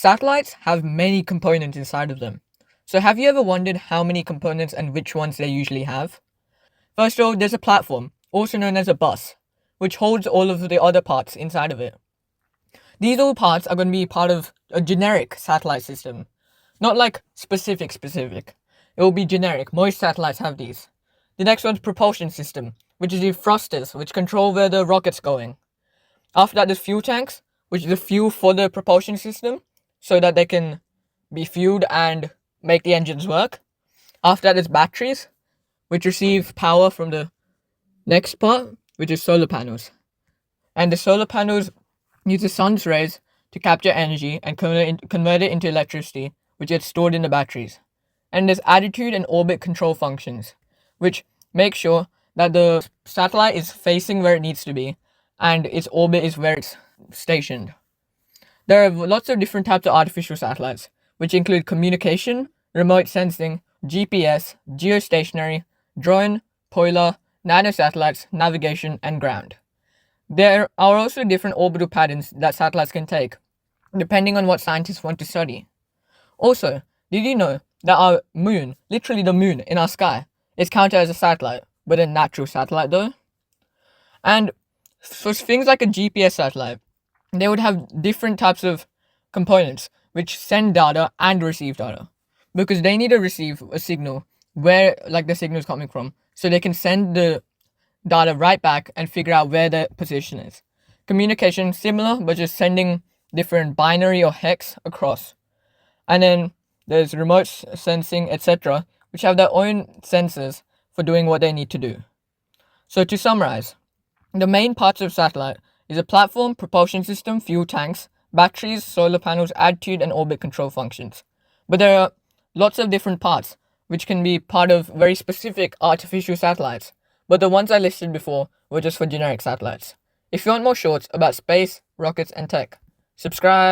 Satellites have many components inside of them. So have you ever wondered how many components and which ones they usually have? First of all, there's a platform, also known as a bus, which holds all of the other parts inside of it. These all parts are going to be part of a generic satellite system. Not like specific. It will be generic. Most satellites have these. The next one's propulsion system, which is the thrusters, which control where the rocket's going. After that, there's fuel tanks, which is the fuel for the propulsion system, so that they can be fueled and make the engines work. After that, there's batteries, which receive power from the next part, which is solar panels. And the solar panels use the sun's rays to capture energy and convert it into electricity, which gets stored in the batteries. And there's attitude and orbit control functions, which make sure that the satellite is facing where it needs to be and its orbit is where it's stationed. There are lots of different types of artificial satellites, which include communication, remote sensing, GPS, geostationary, drone, polar, nanosatellites, navigation, and ground. There are also different orbital patterns that satellites can take, depending on what scientists want to study. Also, did you know that our moon, literally the moon in our sky, is counted as a satellite, but a natural satellite though? And for things like a GPS satellite, they would have different types of components which send data and receive data, because they need to receive a signal where the signal is coming from, so they can send the data right back and figure out where their position is. Communication similar, but just sending different binary or hex across. And then there's remote sensing, etc., which have their own sensors for doing what they need to do. So to summarize, the main parts of satellite is a platform, propulsion system, fuel tanks, batteries, solar panels, attitude, and orbit control functions. But there are lots of different parts, which can be part of very specific artificial satellites. But the ones I listed before were just for generic satellites. If you want more shorts about space, rockets, and tech, subscribe.